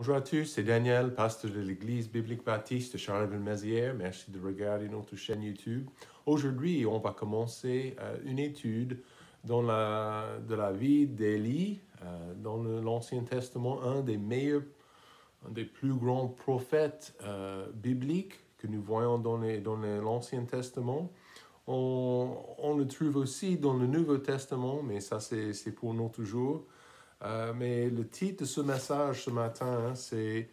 Bonjour à tous, c'est Daniel, pasteur de l'Église biblique baptiste de Charleville-Mézières. Merci de regarder notre chaîne YouTube. Aujourd'hui, on va commencer une étude de la vie d'Élie dans l'Ancien Testament, un des plus grands prophètes bibliques que nous voyons dans l'Ancien Testament. On le trouve aussi dans le Nouveau Testament, mais ça c'est pour notre jour. Mais le titre de ce message ce matin, c'est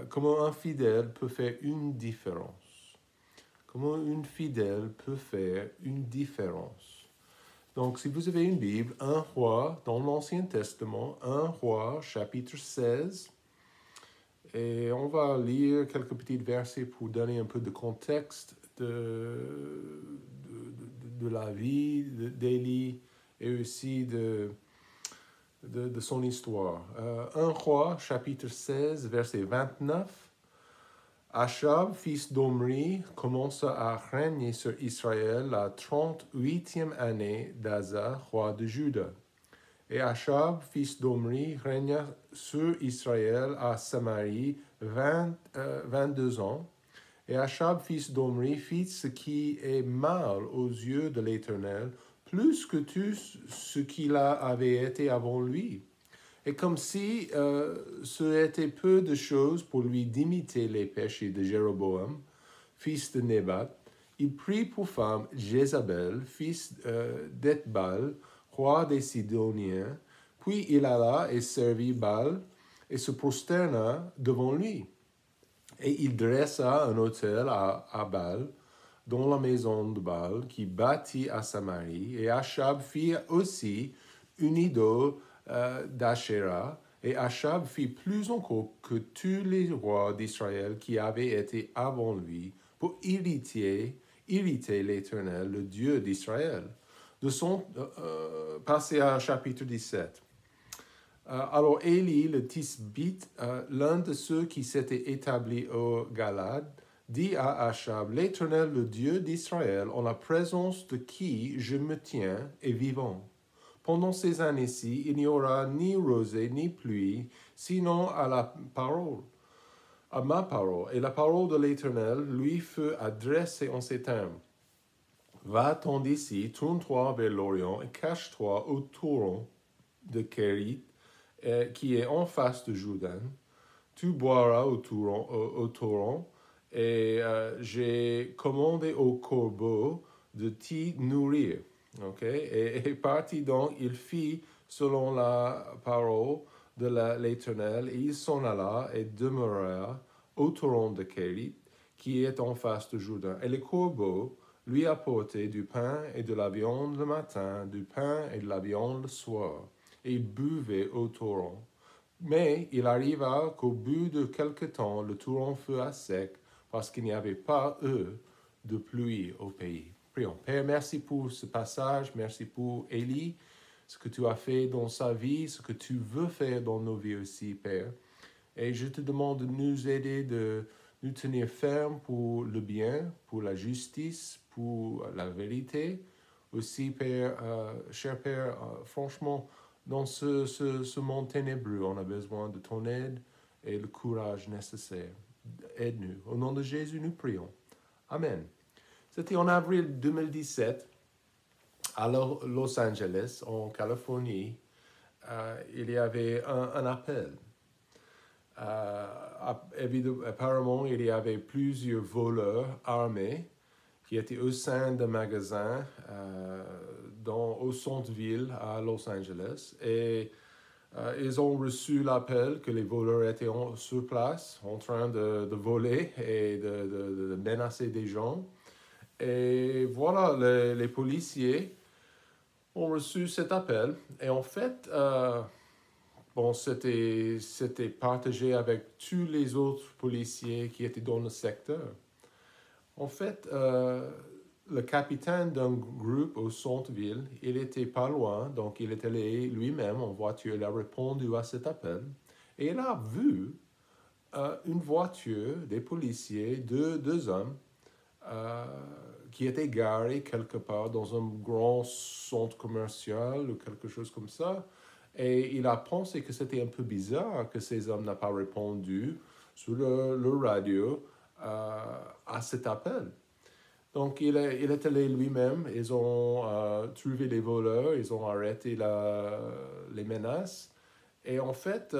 comment un fidèle peut faire une différence. Comment une fidèle peut faire une différence. Donc, si vous avez une Bible, 1 Roi dans l'Ancien Testament, 1 Roi, chapitre 16, et on va lire quelques petits versets pour donner un peu de contexte de la vie d'Élie et aussi de son histoire. 1 Roi, chapitre 16, verset 29. Achab, fils d'Omri, commença à régner sur Israël la 38e année d'Asa, roi de Juda. Et Achab, fils d'Omri, régna sur Israël à Samarie 22 ans. Et Achab, fils d'Omri, fit ce qui est mal aux yeux de l'Éternel, plus que tout ce qu'il avait été avant lui. Et comme si ce était peu de choses pour lui d'imiter les péchés de Jéroboam, fils de Nébat, il prit pour femme Jézabel, fils d'Ethbal, roi des Sidoniens, puis il alla et servit Baal et se prosterna devant lui. Et il dressa un autel à Baal, dans la maison de Baal, qui bâtit à Samarie, et Achab fit aussi une idole d'Asherah, et Achab fit plus encore que tous les rois d'Israël qui avaient été avant lui, pour irriter l'Éternel, le Dieu d'Israël. Passez à chapitre 17. Alors Élie, le Tisbite, l'un de ceux qui s'étaient établis au Galad, dit à Achab, l'Éternel, le Dieu d'Israël, en la présence de qui je me tiens, est vivant. Pendant ces années-ci, il n'y aura ni rosée ni pluie, sinon à ma parole. Et la parole de l'Éternel lui fut adressée en ces termes. Va-t'en d'ici, tourne-toi vers l'Orient et cache-toi au torrent de Kérit, qui est en face de Jourdain. Tu boiras au torrent et j'ai commandé au corbeau de t'y nourrir. Okay? Et parti donc, il fit selon la parole de l'Éternel, et il s'en alla et demeura au torrent de Kérit, qui est en face de Jourdain. Et le corbeau lui apportait du pain et de la viande le matin, du pain et de la viande le soir. Et il buvait au torrent. Mais il arriva qu'au bout de quelque temps, le torrent fut à sec, parce qu'il n'y avait pas, de pluie au pays. Prions. Père, merci pour ce passage, merci pour Élie, ce que tu as fait dans sa vie, ce que tu veux faire dans nos vies aussi, Père. Et je te demande de nous aider, de nous tenir fermes pour le bien, pour la justice, pour la vérité. Aussi, Père, cher Père, franchement, dans ce monde ténébreux, on a besoin de ton aide et le courage nécessaire. Aide-nous. Au nom de Jésus, nous prions. Amen. C'était en avril 2017, à Los Angeles, en Californie. Il y avait un appel. Apparemment, il y avait plusieurs voleurs armés qui étaient au sein d'un magasin au centre-ville à Los Angeles. Et ils ont reçu l'appel que les voleurs étaient sur place, en train de voler et de menacer des gens. Et voilà, les policiers ont reçu cet appel. Et en fait, c'était partagé avec tous les autres policiers qui étaient dans le secteur. En fait, le capitaine d'un groupe au centre-ville, il était pas loin, donc il est allé lui-même en voiture, il a répondu à cet appel, et il a vu une voiture des policiers, deux hommes, qui étaient garés quelque part dans un grand centre commercial ou quelque chose comme ça. Et il a pensé que c'était un peu bizarre que ces hommes n'aient pas répondu sur le radio à cet appel. Donc, il est allé lui-même, ils ont trouvé les voleurs, ils ont arrêté les menaces. Et en fait,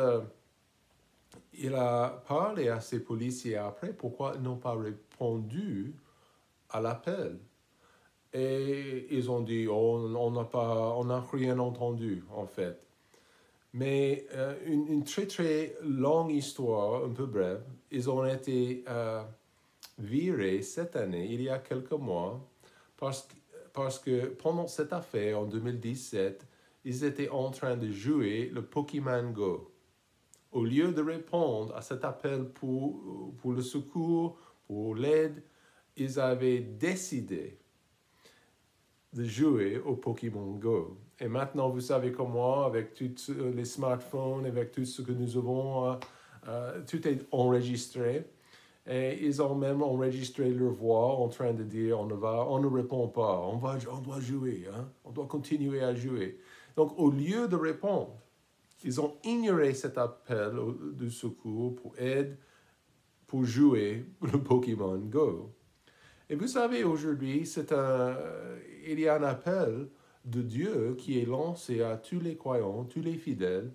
il a parlé à ces policiers après pourquoi ils n'ont pas répondu à l'appel. Et ils ont dit, oh, on n'a rien entendu, en fait. Mais une très, très longue histoire, un peu brève, ils ont été virés cette année, il y a quelques mois, parce que pendant cette affaire, en 2017, ils étaient en train de jouer le Pokémon Go. Au lieu de répondre à cet appel pour le secours, pour l'aide, ils avaient décidé de jouer au Pokémon Go. Et maintenant, vous savez comment, avec tous les smartphones, avec tout ce que nous avons, tout est enregistré. Et ils ont même enregistré leur voix en train de dire on ne répond pas, on doit jouer, hein? On doit continuer à jouer. Donc, au lieu de répondre, ils ont ignoré cet appel de secours pour aide, pour jouer le Pokémon Go. Et vous savez, aujourd'hui, il y a un appel de Dieu qui est lancé à tous les croyants, tous les fidèles,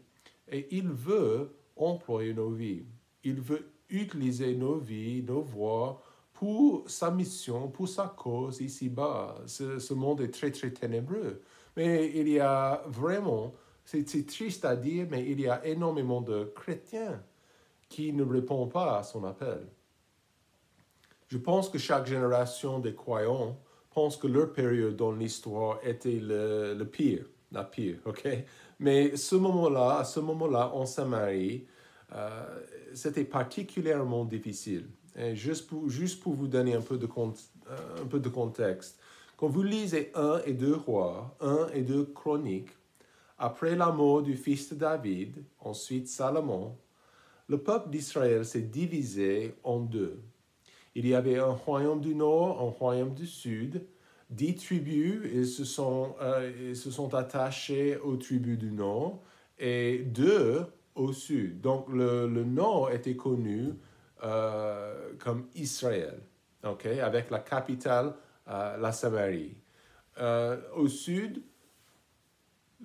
et il veut employer nos vies. Il veut utiliser nos vies, nos voix, pour sa mission, pour sa cause ici-bas. Ce monde est très, très ténébreux. Mais il y a vraiment, c'est triste à dire, mais il y a énormément de chrétiens qui ne répondent pas à son appel. Je pense que chaque génération des croyants pense que leur période dans l'histoire était la pire, ok? Mais à ce moment-là, en Samarie, c'était particulièrement difficile. Et juste pour vous donner un peu de contexte, quand vous lisez 1 et 2 Rois, 1 et 2 Chroniques, après la mort du fils de David, ensuite Salomon, le peuple d'Israël s'est divisé en deux. Il y avait un royaume du nord, un royaume du sud, 10 tribus, ils se sont attachés aux tribus du nord, et 2 au sud. Donc le nord était connu comme Israël, okay, avec la capitale, la Samarie. Au sud,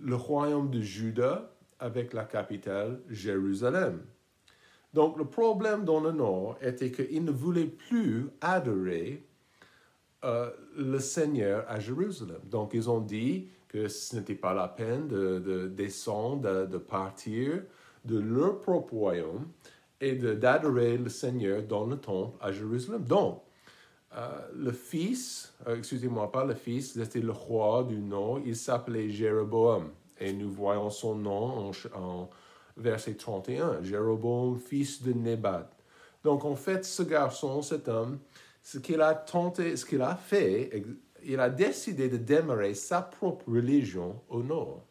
le royaume de Juda, avec la capitale Jérusalem. Donc, le problème dans le nord était qu'ils ne voulaient plus adorer le Seigneur à Jérusalem. Donc, ils ont dit que ce n'était pas la peine de descendre, de partir de leur propre royaume et d'adorer le Seigneur dans le temple à Jérusalem. Donc, le fils, excusez-moi, pas le fils, c'était le roi du nord, il s'appelait Jéroboam. Et nous voyons son nom en verset 31, Jéroboam, fils de Nébat. Donc, en fait, ce garçon, cet homme, ce qu'il a fait, il a décidé de démarrer sa propre religion au nord.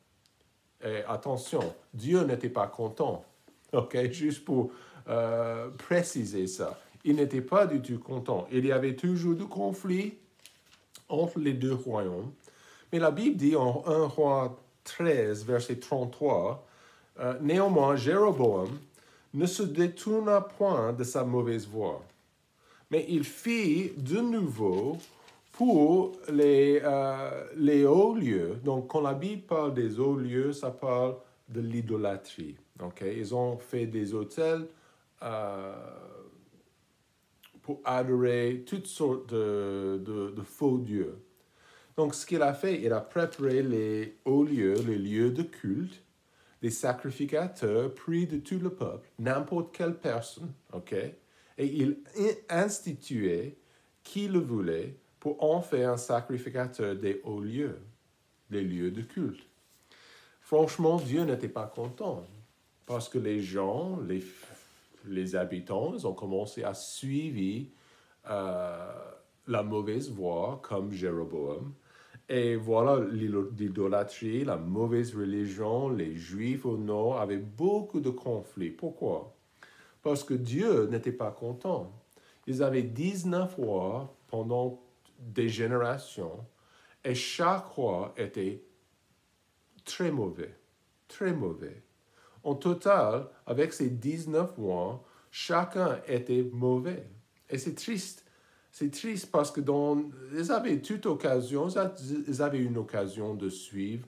Et attention, Dieu n'était pas content, ok? Juste pour préciser ça. Il n'était pas du tout content. Il y avait toujours du conflit entre les deux royaumes. Mais la Bible dit en 1 Roi 13, verset 33, néanmoins, Jéroboam ne se détourna point de sa mauvaise voie, mais il fit de nouveau pour les hauts lieux. Donc, quand la Bible parle des hauts lieux, ça parle de l'idolâtrie. Okay? Ils ont fait des autels pour adorer toutes sortes de faux dieux. Donc, ce qu'il a fait, il a préparé les hauts lieux, les lieux de culte, des sacrificateurs pris de tout le peuple, n'importe quelle personne, ok? Et il instituait qui le voulait pour en faire un sacrificateur des hauts lieux, des lieux de culte. Franchement, Dieu n'était pas content parce que les gens, les habitants, ils ont commencé à suivre la mauvaise voie comme Jéroboam. Et voilà, l'idolâtrie, la mauvaise religion, les Juifs au nord avaient beaucoup de conflits. Pourquoi? Parce que Dieu n'était pas content. Ils avaient 19 rois pendant des générations et chaque roi était très mauvais. très mauvais. En total, avec ces 19 mois, chacun était mauvais. Et c'est triste. C'est triste parce que ils avaient toute occasion, ils avaient une occasion de suivre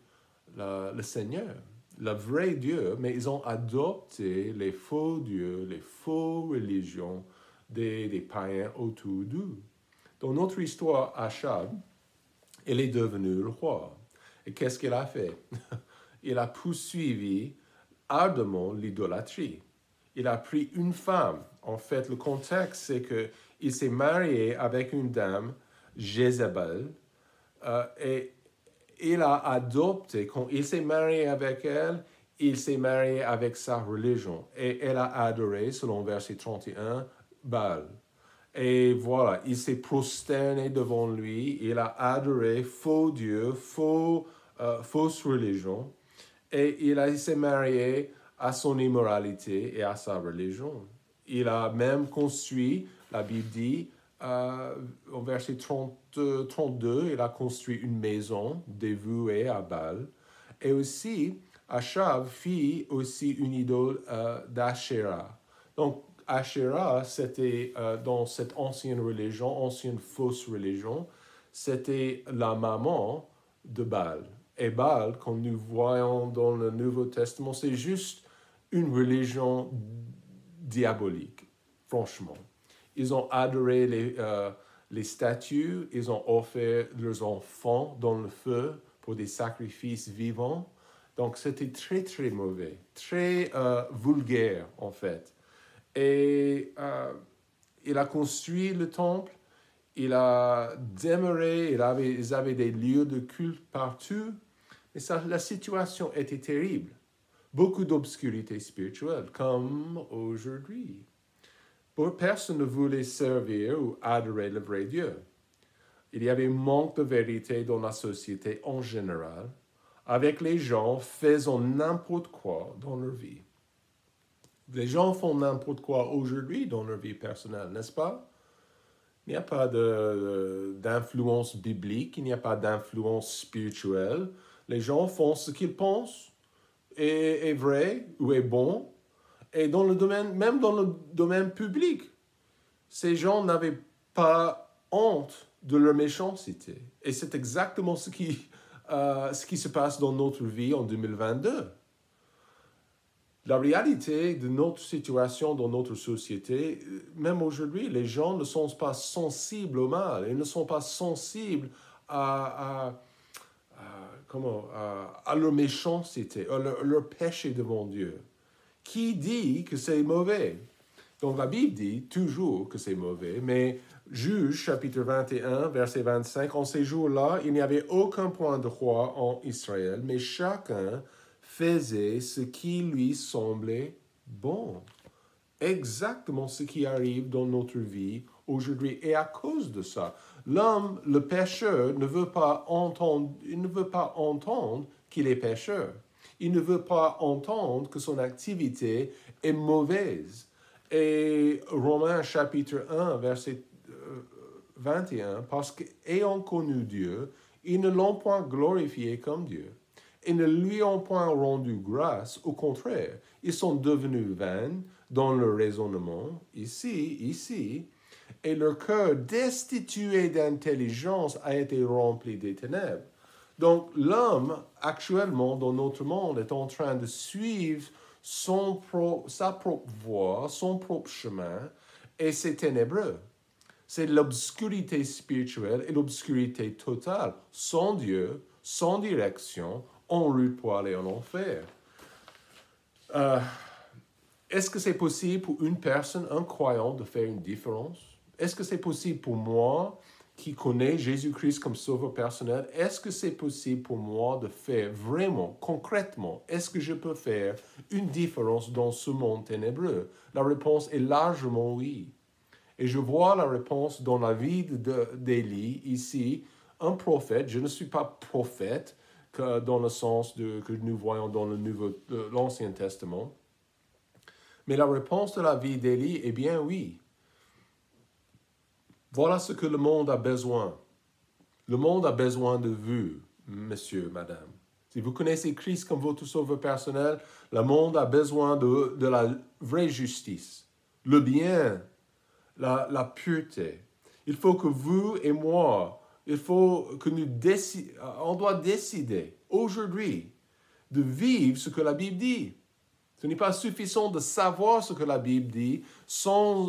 le Seigneur, le vrai Dieu, mais ils ont adopté les faux dieux, les faux religions des païens autour d'eux. Dans notre histoire, Achab, il est devenu le roi. Et qu'est-ce qu'il a fait? Il a poursuivi ardemment l'idolâtrie. Il a pris une femme. En fait, le contexte, c'est qu'il s'est marié avec une dame, Jézabel, et il a adopté, quand il s'est marié avec elle, il s'est marié avec sa religion. Et elle a adoré, selon verset 31, Baal. Et voilà, il s'est prosterné devant lui, il a adoré faux dieux, fausse religion, et il s'est marié à son immoralité et à sa religion. Il a même construit, la Bible dit, au verset 32, il a construit une maison dévouée à Baal. Et aussi, Achab fit aussi une idole d'Asherah. Donc, Asherah, c'était dans cette ancienne religion, ancienne fausse religion, c'était la maman de Baal. Et Baal, comme nous voyons dans le Nouveau Testament, c'est juste une religion diabolique, franchement. Ils ont adoré les statues, ils ont offert leurs enfants dans le feu pour des sacrifices vivants. Donc, c'était très, très mauvais, très vulgaire, en fait. Et il a construit le temple, il a demeuré, ils avaient des lieux de culte partout, mais la situation était terrible. Beaucoup d'obscurité spirituelle, comme aujourd'hui. Personne ne voulait servir ou adorer le vrai Dieu. Il y avait un manque de vérité dans la société en général, avec les gens faisant n'importe quoi dans leur vie. Les gens font n'importe quoi aujourd'hui dans leur vie personnelle, n'est-ce pas? Il n'y a pas d'influence biblique, il n'y a pas d'influence spirituelle. Les gens font ce qu'ils pensent est vrai ou est bon. Et dans le domaine, même dans le domaine public, ces gens n'avaient pas honte de leur méchanceté. Et c'est exactement ce qui se passe dans notre vie en 2022. La réalité de notre situation dans notre société, même aujourd'hui, les gens ne sont pas sensibles au mal. Ils ne sont pas sensibles à leur méchanceté, à leur péché devant Dieu. Qui dit que c'est mauvais? Donc la Bible dit toujours que c'est mauvais, mais Juge, chapitre 21, verset 25, en ces jours-là, il n'y avait aucun point de roi en Israël, mais chacun faisait ce qui lui semblait bon. Exactement ce qui arrive dans notre vie aujourd'hui. Et à cause de ça, l'homme, le pécheur, ne veut pas entendre qu'il est pécheur. Il ne veut pas entendre que son activité est mauvaise. Et Romains chapitre 1, verset 21, parce qu'ayant connu Dieu, ils ne l'ont point glorifié comme Dieu. Ils ne lui ont point rendu grâce, au contraire, ils sont devenus vains dans leur raisonnement, ici, et leur cœur destitué d'intelligence a été rempli des ténèbres. Donc l'homme, actuellement, dans notre monde, est en train de suivre sa propre voie, son propre chemin, et c'est ténébreux. C'est l'obscurité spirituelle et l'obscurité totale, sans Dieu, sans direction, en route pour aller en enfer. Est-ce que c'est possible pour une personne, un croyant, de faire une différence? Est-ce que c'est possible pour moi, qui connais Jésus-Christ comme sauveur personnel, est-ce que c'est possible pour moi de faire vraiment, concrètement, est-ce que je peux faire une différence dans ce monde ténébreux? La réponse est largement oui. Et je vois la réponse dans la vie d'Élie, ici, un prophète. Je ne suis pas prophète dans le sens que nous voyons dans l'Ancien Testament. Mais la réponse de la vie d'Élie est bien oui. Voilà ce que le monde a besoin. Le monde a besoin de vous, monsieur, madame. Si vous connaissez Christ comme votre sauveur personnel, le monde a besoin de la vraie justice, le bien, la pureté. Il faut que vous et moi, il faut que on doit décider aujourd'hui de vivre ce que la Bible dit. Ce n'est pas suffisant de savoir ce que la Bible dit sans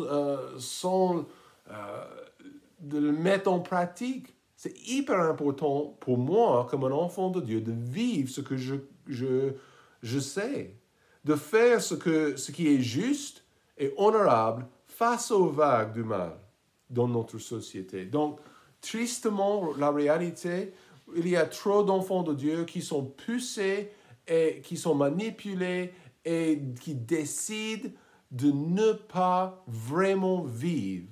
de le mettre en pratique. C'est hyper important pour moi, comme un enfant de Dieu, de vivre ce que je sais, de faire ce qui est juste et honorable face aux vagues du mal dans notre société. Donc, tristement, la réalité, il y a trop d'enfants de Dieu qui sont poussés et qui sont manipulés et qui décident de ne pas vraiment vivre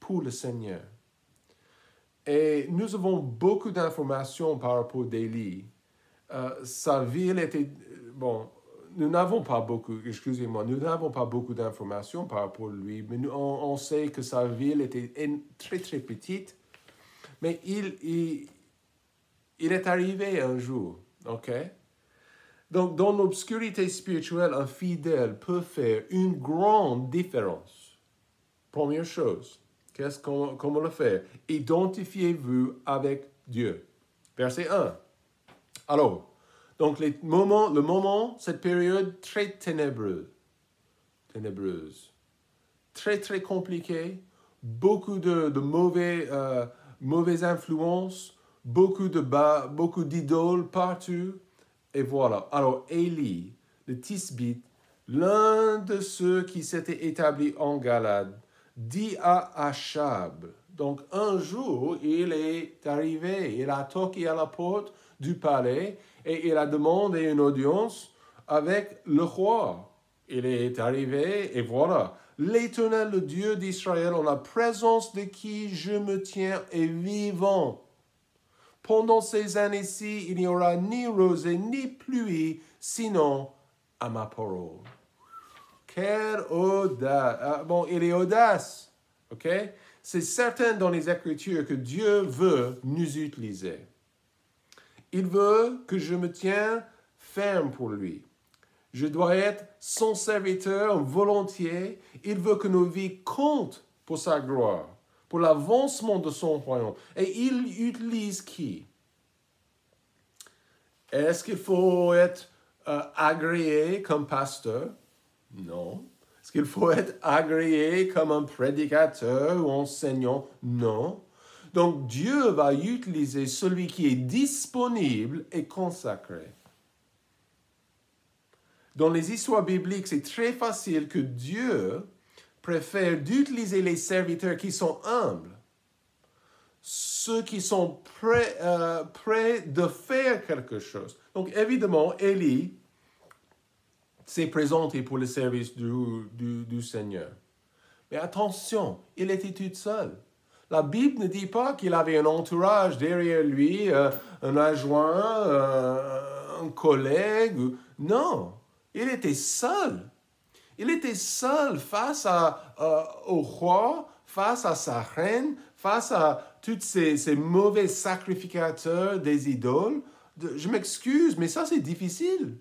pour le Seigneur. Et nous avons beaucoup d'informations par rapport à Élie. Sa ville était... Bon, nous n'avons pas beaucoup d'informations par rapport à lui, mais on sait que sa ville était très, très petite. Mais il est arrivé un jour, ok? Donc, dans l'obscurité spirituelle, un fidèle peut faire une grande différence. Première chose, comment le faire? Identifiez-vous avec Dieu. Verset 1. Alors, donc le moment, cette période très ténébreuse, très, très compliquée, beaucoup de mauvaises influences, beaucoup d'idoles partout. Et voilà. Alors, Élie, le Tisbite, l'un de ceux qui s'étaient établis en Galade, dit à Achab. Donc, un jour, il est arrivé, il a toqué à la porte du palais et il a demandé une audience avec le roi. Il est arrivé et voilà. L'Éternel, le Dieu d'Israël, en la présence de qui je me tiens, est vivant. Pendant ces années-ci, il n'y aura ni rosée ni pluie, sinon à ma parole. Quelle audace! Bon, il est audace, ok? C'est certain dans les Écritures que Dieu veut nous utiliser. Il veut que je me tienne ferme pour lui. Je dois être son serviteur volontiers. Il veut que nos vies comptent pour sa gloire, pour l'avancement de son royaume. Et il utilise qui? Est-ce qu'il faut être agréé comme pasteur? Non. Est-ce qu'il faut être agréé comme un prédicateur ou enseignant? Non. Donc Dieu va utiliser celui qui est disponible et consacré. Dans les histoires bibliques, c'est très facile que Dieu préfère d'utiliser les serviteurs qui sont humbles, ceux qui sont prêts de faire quelque chose. Donc évidemment, Élie s'est présenté pour le service du Seigneur. Mais attention, il était tout seul. La Bible ne dit pas qu'il avait un entourage derrière lui, un adjoint, un collègue. Non, il était seul. Il était seul face au roi, face à sa reine, face à tous ces mauvais sacrificateurs des idoles. Je m'excuse, mais ça c'est difficile.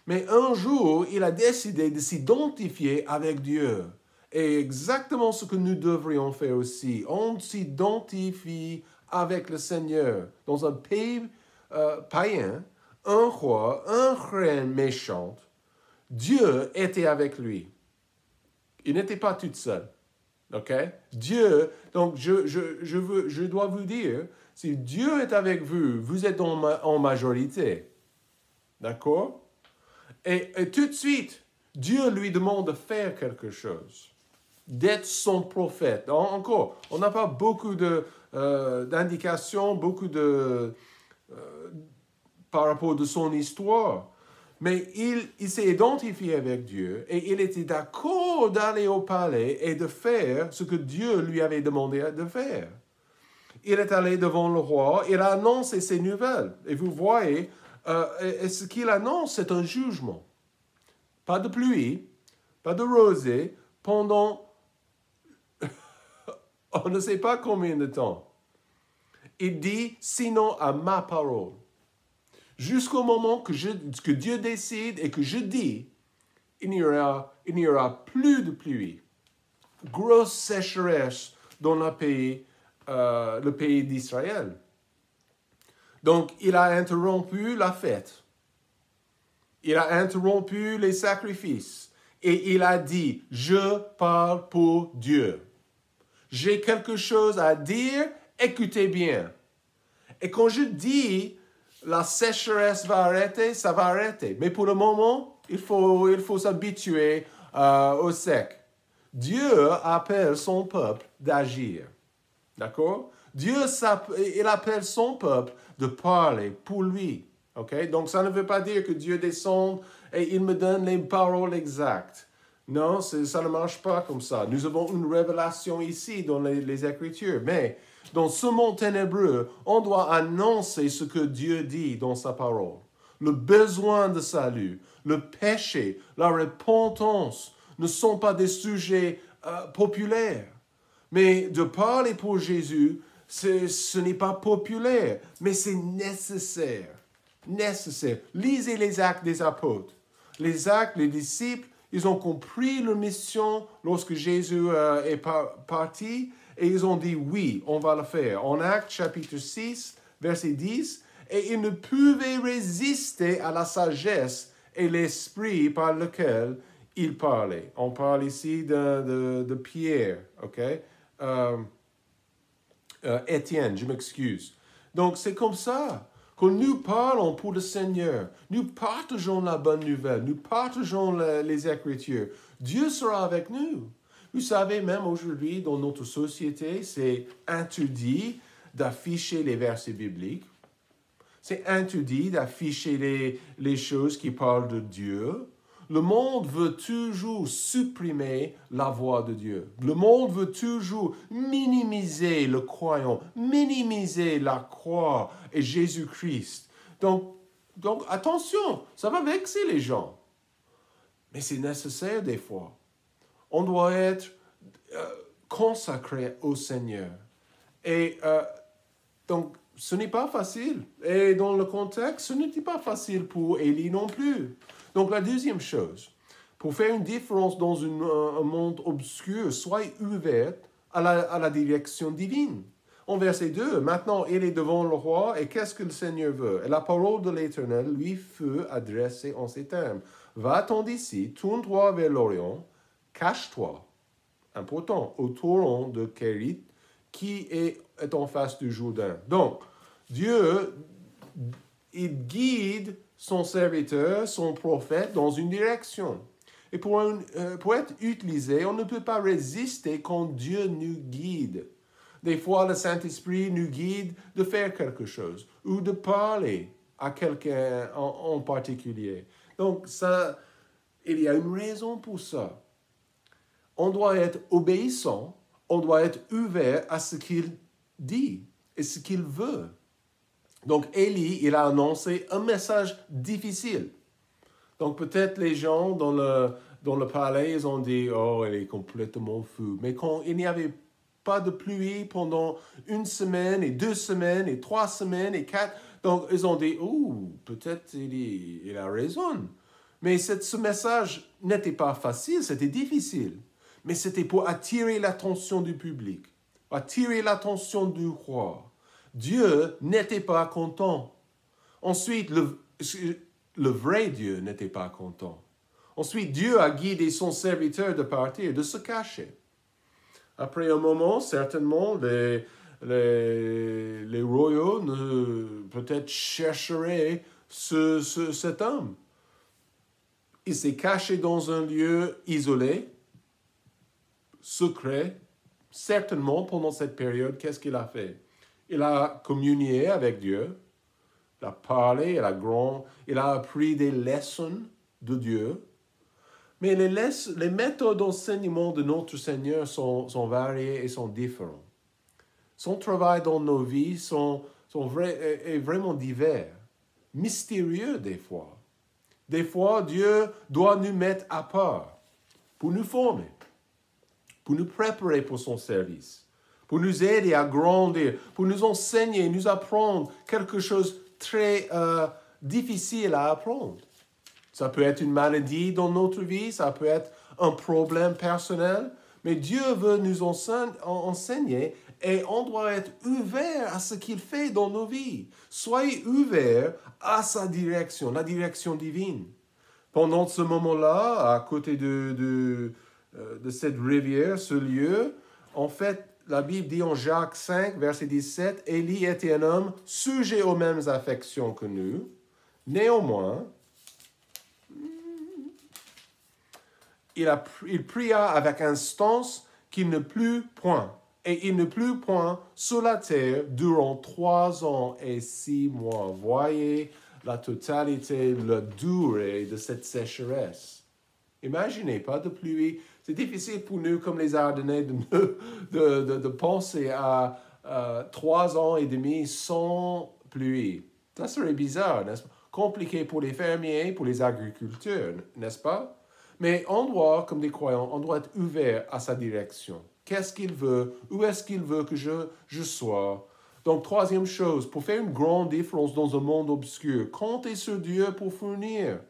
Mais un jour, il a décidé de s'identifier avec Dieu. Et exactement ce que nous devrions faire aussi. On s'identifie avec le Seigneur. Dans un pays païen, un roi, un reine méchante, Dieu était avec lui. Il n'était pas tout seul. OK? Dieu, donc je dois vous dire, si Dieu est avec vous, vous êtes en majorité. D'accord? Et tout de suite, Dieu lui demande de faire quelque chose, d'être son prophète. Encore, on n'a pas beaucoup d'indications, par rapport de son histoire. Mais il s'est identifié avec Dieu et il était d'accord d'aller au palais et de faire ce que Dieu lui avait demandé de faire. Il est allé devant le roi, il a annoncé ses nouvelles. Et vous voyez, ce qu'il annonce, c'est un jugement. Pas de pluie, pas de rosée, pendant on ne sait pas combien de temps. Il dit, sinon à ma parole. jusqu'au moment que Dieu décide et que je dis, il n'y aura plus de pluie. Grosse sécheresse dans le pays d'Israël. Donc, il a interrompu la fête. Il a interrompu les sacrifices. Et il a dit, je parle pour Dieu. J'ai quelque chose à dire, écoutez bien. Et quand je dis, la sécheresse va arrêter, ça va arrêter. Mais pour le moment, il faut s'habituer au sec. Dieu appelle son peuple d'agir. D'accord? Dieu, il appelle son peuple de parler pour lui. Okay? Donc, ça ne veut pas dire que Dieu descend et il me donne les paroles exactes. Non, ça ne marche pas comme ça. Nous avons une révélation ici dans les Écritures. Mais dans ce monde ténébreux, on doit annoncer ce que Dieu dit dans sa parole. Le besoin de salut, le péché, la repentance ne sont pas des sujets populaires. Mais de parler pour Jésus, ce n'est pas populaire, mais c'est nécessaire. Nécessaire. Lisez les actes des apôtres. Les actes, les disciples, ils ont compris leur mission lorsque Jésus est parti et ils ont dit oui, on va le faire. En Actes chapitre 6, verset 10, et ils ne pouvaient résister à la sagesse et l'esprit par lequel ils parlaient. On parle ici de Pierre, ok? Étienne, je m'excuse. Donc c'est comme ça. Quand nous parlons pour le Seigneur, nous partageons la bonne nouvelle, nous partageons les Écritures. Dieu sera avec nous. Vous savez, même aujourd'hui, dans notre société, c'est interdit d'afficher les versets bibliques. C'est interdit d'afficher les choses qui parlent de Dieu. Le monde veut toujours supprimer la voix de Dieu. Le monde veut toujours minimiser le croyant, minimiser la croix et Jésus-Christ. Donc attention, ça va vexer les gens. Mais c'est nécessaire des fois. On doit être consacré au Seigneur. Et donc, ce n'est pas facile. Et dans le contexte, ce n'était pas facile pour Élie non plus. Donc, la deuxième chose, pour faire une différence dans un monde obscur, soyez ouvert à la direction divine. En verset 2, maintenant, il est devant le roi, et qu'est-ce que le Seigneur veut? Et la parole de l'Éternel lui fut adressée en ces termes. Va-t'en d'ici, tourne-toi vers l'Orient, cache-toi, important, au torrent de Kérit, qui est en face du Jourdain. Donc, Dieu, il guide son serviteur, son prophète, dans une direction. Et pour être utilisé, on ne peut pas résister quand Dieu nous guide. Des fois, le Saint-Esprit nous guide de faire quelque chose ou de parler à quelqu'un en particulier. Donc, il y a une raison pour ça. On doit être obéissant, on doit être ouvert à ce qu'il dit et ce qu'il veut. Donc, Élie, il a annoncé un message difficile. Donc, peut-être les gens dans le palais, ils ont dit « Oh, elle est complètement fou ». Mais quand il n'y avait pas de pluie pendant 1 semaine, et 2 semaines, et 3 semaines, et 4, donc ils ont dit « Oh, peut-être il a raison ». Mais ce message n'était pas facile, c'était difficile. Mais c'était pour attirer l'attention du public, attirer l'attention du roi. Dieu n'était pas content. Ensuite, le vrai Dieu n'était pas content. Ensuite, Dieu a guidé son serviteur de partir, de se cacher. Après un moment, certainement, les royaux peut-être chercheraient cet homme. Il s'est caché dans un lieu isolé, secret. Certainement, pendant cette période, qu'est-ce qu'il a fait? Il a communié avec Dieu, il a parlé, il a appris des leçons de Dieu. Mais les méthodes d'enseignement de notre Seigneur sont variées et sont différentes. Son travail dans nos vies est vraiment divers, mystérieux des fois. Des fois, Dieu doit nous mettre à part pour nous former, pour nous préparer pour son service, pour nous aider à grandir, pour nous enseigner, nous apprendre quelque chose très difficile à apprendre. Ça peut être une maladie dans notre vie, ça peut être un problème personnel, mais Dieu veut nous enseigner et on doit être ouvert à ce qu'il fait dans nos vies. Soyez ouverts à sa direction, la direction divine. Pendant ce moment-là, à côté de cette rivière, ce lieu, en fait, la Bible dit en Jacques 5, verset 17, « Élie était un homme sujet aux mêmes affections que nous. Néanmoins, il pria avec instance qu'il ne plût point. Et il ne plut point sur la terre durant 3 ans et 6 mois. » Voyez la totalité, la durée de cette sécheresse. Imaginez, pas de pluie. C'est difficile pour nous, comme les Ardennais, de penser à 3 ans et demi sans pluie. Ça serait bizarre, n'est-ce pas? Compliqué pour les fermiers, pour les agriculteurs, n'est-ce pas? Mais on doit, comme des croyants, on doit être ouvert à sa direction. Qu'est-ce qu'il veut? Où est-ce qu'il veut que je sois? Donc, troisième chose, pour faire une grande différence dans un monde obscur, comptez sur Dieu pour fournir.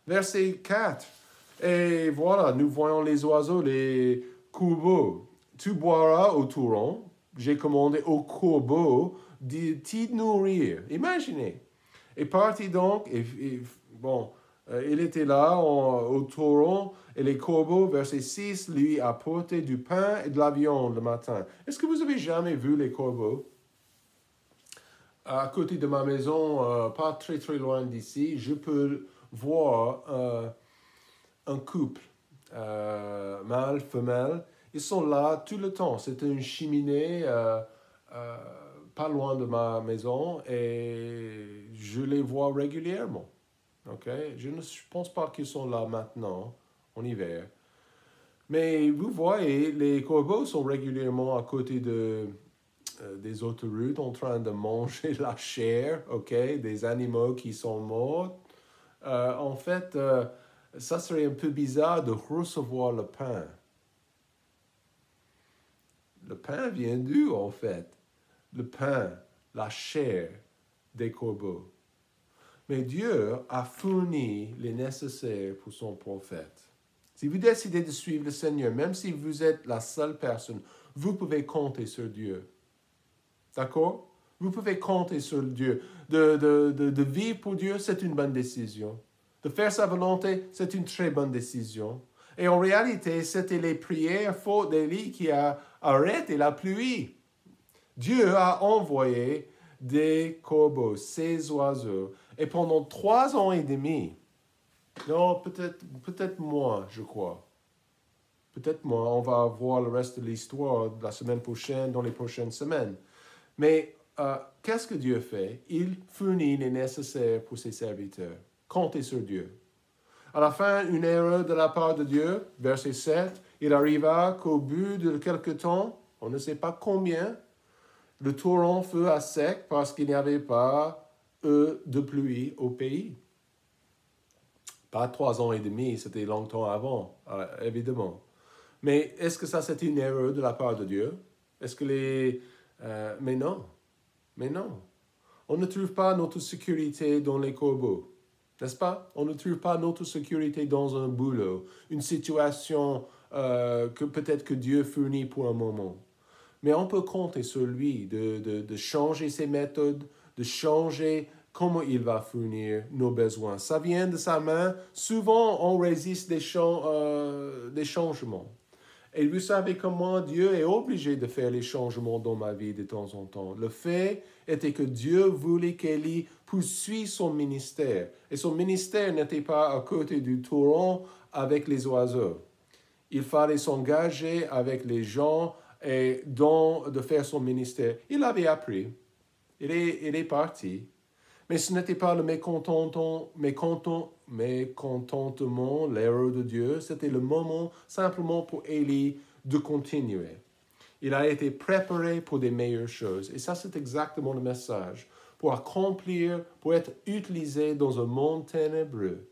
Verset 4. Et voilà, nous voyons les oiseaux, les corbeaux. Tu boiras au torrent. J'ai commandé aux corbeaux de t'y nourrir. Imaginez. Et parti donc, il était là au torrent, et les corbeaux, verset 6, lui apportaient du pain et de la viande le matin. Est-ce que vous avez jamais vu les corbeaux? À côté de ma maison, pas très très loin d'ici, je peux voir un couple, mâle, femelle. Ils sont là tout le temps. C'est une cheminée pas loin de ma maison et je les vois régulièrement. Okay? Je ne pense pas qu'ils sont là maintenant, en hiver. Mais vous voyez, les corbeaux sont régulièrement à côté des autoroutes en train de manger la chair, des animaux qui sont morts. En fait, ça serait un peu bizarre de recevoir le pain. Le pain vient d'où, en fait? Le pain, la chair des corbeaux. Mais Dieu a fourni les nécessaires pour son prophète. Si vous décidez de suivre le Seigneur, même si vous êtes la seule personne, vous pouvez compter sur Dieu. D'accord? Vous pouvez compter sur Dieu. De vivre pour Dieu, c'est une bonne décision. De faire sa volonté, c'est une très bonne décision. Et en réalité, c'était les prières fortes d'Élie qui a arrêté la pluie. Dieu a envoyé des corbeaux, ces oiseaux. Et pendant 3 ans et demi, non, peut-être moins, je crois. Peut-être moins, on va voir le reste de l'histoire la semaine prochaine, dans les prochaines semaines. Mais qu'est-ce que Dieu fait? Il fournit les nécessaires pour ses serviteurs. Comptez sur Dieu. À la fin, une erreur de la part de Dieu, verset 7, il arriva qu'au bout de quelque temps, on ne sait pas combien, le torrent fut à sec parce qu'il n'y avait pas de pluie au pays. Pas 3 ans et demi, c'était longtemps avant, évidemment. Mais est-ce que ça, c'est une erreur de la part de Dieu? Est-ce que mais non. On ne trouve pas notre sécurité dans les corbeaux, n'est-ce pas? On ne trouve pas notre sécurité dans un boulot, une situation que peut-être que Dieu fournit pour un moment. Mais on peut compter sur lui de changer ses méthodes, de changer comment il va fournir nos besoins. Ça vient de sa main. Souvent, on résiste des changements. Et vous savez comment Dieu est obligé de faire les changements dans ma vie de temps en temps. Le fait était que Dieu voulait qu'Élie poursuive son ministère. Et son ministère n'était pas à côté du torrent avec les oiseaux. Il fallait s'engager avec les gens et de faire son ministère. Il avait appris. Il est parti. Mais ce n'était pas le mécontentement, l'erreur de Dieu. C'était le moment simplement pour Élie de continuer. Il a été préparé pour des meilleures choses. Et ça, c'est exactement le message. Pour accomplir, pour être utilisé dans un monde ténébreux.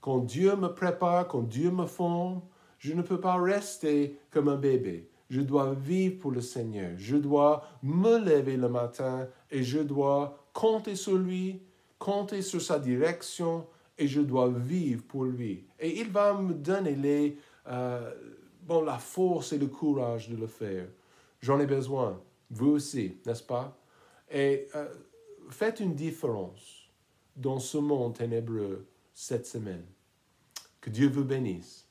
Quand Dieu me prépare, quand Dieu me forme, je ne peux pas rester comme un bébé. Je dois vivre pour le Seigneur. Je dois me lever le matin et je dois compter sur lui, compter sur sa direction et je dois vivre pour lui. Et il va me donner la force et le courage de le faire. J'en ai besoin, vous aussi, n'est-ce pas? Et faites une différence dans ce monde ténébreux cette semaine. Que Dieu vous bénisse.